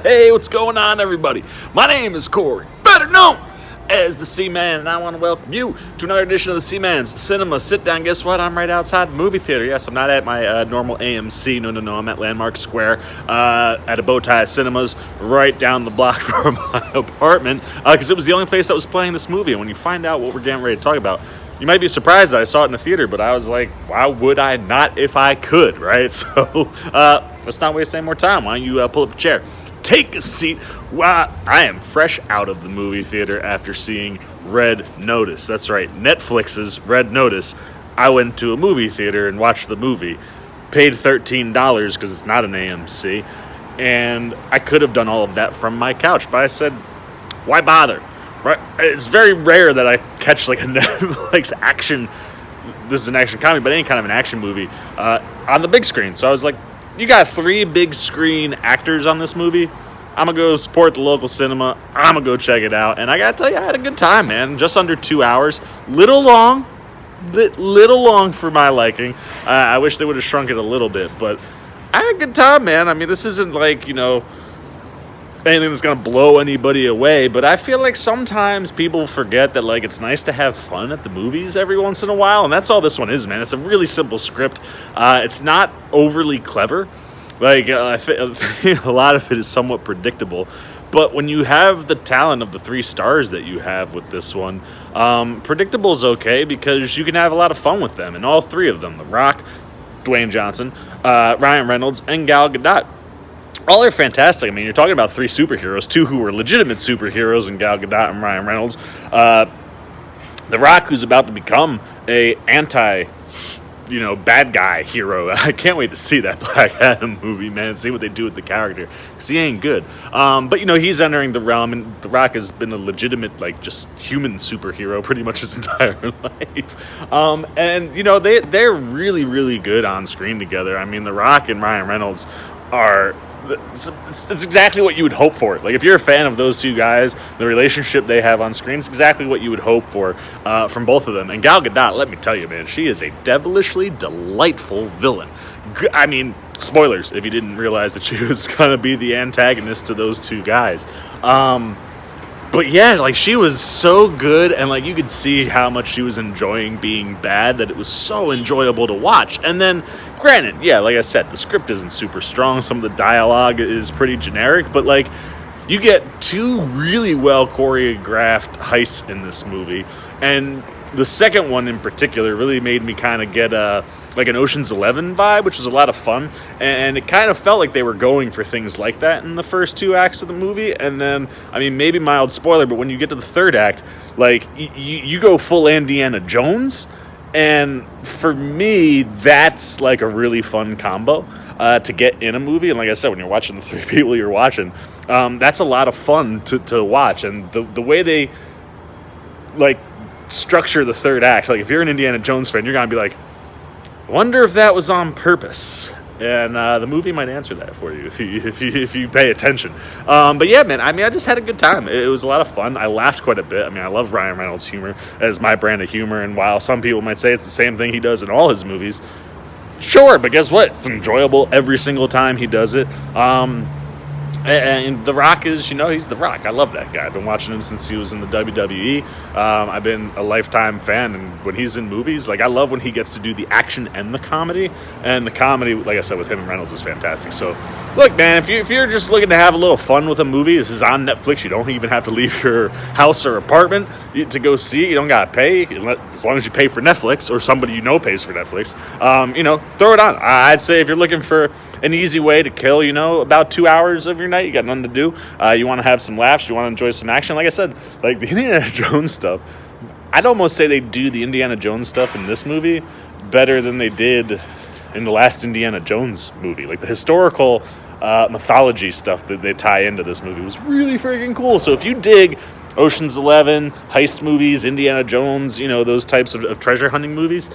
Hey, what's going on, everybody? My name is Corey, better known as the Seaman, and I want to welcome you to another edition of the Seaman's Cinema Sit-Down. Guess what? I'm right outside the movie theater. Yes, I'm not at my normal AMC. No, I'm at Landmark Square at a Bowtie Cinemas right down the block from my apartment because it was the only place that was playing this movie. And when you find out what we're getting ready to talk about, you might be surprised that I saw it in the theater, but I was like, why would I not if I could, right? So let's not waste any more time. Why don't you pull up a chair? Take a seat. Wow, I am fresh out of the movie theater after seeing Red Notice. That's right, Netflix's Red Notice. I went to a movie theater and watched the movie. Paid $13 because it's not an AMC. And I could have done all of that from my couch, but I said, why bother? Right? It's very rare that I catch like a Netflix action, this is an action comedy, but any kind of an action movie, on the big screen. So I was like, you got 3 big screen actors on this movie. I'm going to go support the local cinema. I'm going to go check it out. And I got to tell you, I had a good time, man. Just under 2 hours. Little long for my liking. I wish they would have shrunk it a little bit. But I had a good time, man. I mean, this isn't like, anything that's going to blow anybody away. But I feel like sometimes people forget that, like, it's nice to have fun at the movies every once in a while. And that's all this one is, man. It's a really simple script. It's not overly clever. Like, I think a lot of it is somewhat predictable. But when you have the talent of the 3 stars that you have with this one, predictable is okay because you can have a lot of fun with them. And all 3 of them, The Rock, Dwayne Johnson, Ryan Reynolds, and Gal Gadot, all are fantastic. I mean, you're talking about 3 superheroes, 2 who are legitimate superheroes in Gal Gadot and Ryan Reynolds. The Rock, who's about to become a bad guy hero. I can't wait to see that Black Adam movie, man, see what they do with the character, because he ain't good. But, he's entering the realm, and The Rock has been a legitimate, just human superhero pretty much his entire life. And, they're really, really good on screen together. I mean, The Rock and Ryan Reynolds are... It's exactly what you would hope for. Like, if you're a fan of those 2 guys, the relationship they have on screen is exactly what you would hope for from both of them. And Gal Gadot, let me tell you, man, she is a devilishly delightful villain. I mean, spoilers if you didn't realize that she was going to be the antagonist to those 2 guys. But yeah, she was so good, and you could see how much she was enjoying being bad, that it was so enjoyable to watch. And then, granted, yeah, like I said, the script isn't super strong. Some of the dialogue is pretty generic, but you get 2 really well choreographed heists in this movie, and the second one in particular really made me kind of get an Ocean's 11 vibe, which was a lot of fun, and it kind of felt like they were going for things like that in the first 2 acts of the movie. And then, I mean, maybe mild spoiler, but when you get to the 3rd act, you go full Indiana Jones, and for me, that's a really fun combo to get in a movie. And like I said, when you're watching the 3 people you're watching, that's a lot of fun to watch. And the way they structure the 3rd act, if you're an Indiana Jones fan, you're gonna be like, wonder if that was on purpose. And the movie might answer that for you if you pay attention. But yeah, man, I mean, I just had a good time. It was a lot of fun. I laughed quite a bit. I mean, I love Ryan Reynolds' humor as my brand of humor. And while some people might say it's the same thing he does in all his movies, sure, but guess what? It's enjoyable every single time he does it. And The Rock is, he's The Rock. I love that guy. I've been watching him since he was in the WWE. I've been a lifetime fan, and when he's in movies, I love when he gets to do the action and the comedy. And the comedy, like I said, with him and Reynolds is fantastic. So, look, man, if you're just looking to have a little fun with a movie, this is on Netflix. You don't even have to leave your house or apartment to go see it. You don't got to pay, as long as you pay for Netflix, or somebody pays for Netflix. Throw it on. I'd say if you're looking for an easy way to kill, about 2 hours of your night, you got nothing to do, you want to have some laughs, you want to enjoy some action, like I said, the Indiana Jones stuff, I'd almost say they do the Indiana Jones stuff in this movie better than they did in the last Indiana Jones movie. The historical mythology stuff that they tie into this movie was really freaking cool. So if you dig Ocean's 11, heist movies, Indiana Jones, those types of treasure hunting movies,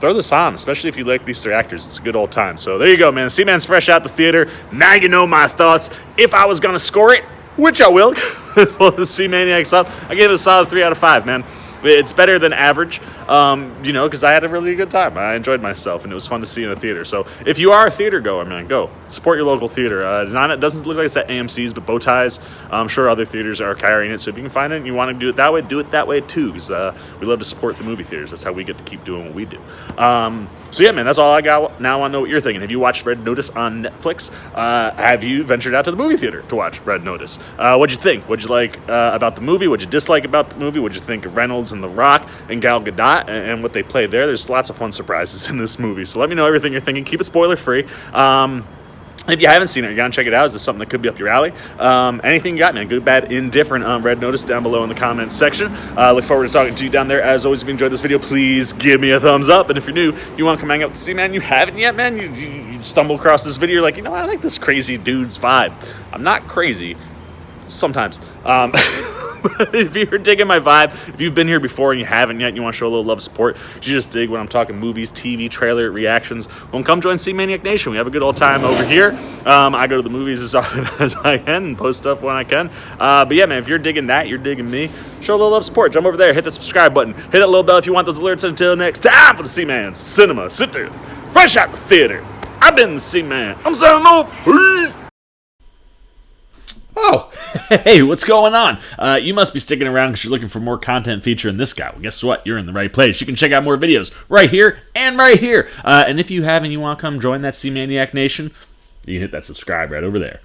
throw this on, especially if you like these 3 actors. It's a good old time. So there you go, man. Seaman's fresh out the theater. Now you know my thoughts. If I was going to score it, which I will, pull the Seamaniacs up, I gave it a solid 3 out of 5, man. It's better than average. Because I had a really good time. I enjoyed myself, and it was fun to see in the theater. So if you are a theater goer, man, go support your local theater. It doesn't look like it's at AMC's, but Bow Ties. I'm sure other theaters are carrying it. So if you can find it and you want to do it that way too. Because we love to support the movie theaters. That's how we get to keep doing what we do. So yeah, man, that's all I got. Now I want to know what you're thinking. Have you watched Red Notice on Netflix? Have you ventured out to the movie theater to watch Red Notice? What'd you think? What'd you like about the movie? What'd you dislike about the movie? What'd you think of Reynolds and The Rock and Gal Gadot and what they played there? There's lots of fun surprises in this movie. So let me know everything you're thinking. Keep it spoiler free. If you haven't seen it, you gotta check it out. Is this something that could be up your alley? Anything you got, man, good, bad, indifferent, Red Notice down below in the comments section. Look forward to talking to you down there. As always, if you enjoyed this video, please give me a thumbs up. And if you're new, you want to come hang out with the C-Man, you haven't yet, man, you stumble across this video, you're like, I like this crazy dude's vibe. I'm not crazy. Sometimes. If you're digging my vibe, if you've been here before and you haven't yet, you want to show a little love support, you just dig when I'm talking movies, TV, trailer, reactions, well, come join C-Maniac Nation. We have a good old time over here. I go to the movies as often as I can and post stuff when I can. But yeah, man, if you're digging that, you're digging me, show a little love support. Jump over there, hit the subscribe button, hit that little bell if you want those alerts. Until next time, for the C-Man's Cinema Sit-Down, fresh out the theater. I've been the C-Man. I'm signing off. Peace. Oh, hey, what's going on? You must be sticking around because you're looking for more content featuring this guy. Well, guess what? You're in the right place. You can check out more videos right here and right here. And if you have and you want to come join that C-Maniac Nation, you can hit that subscribe right over there.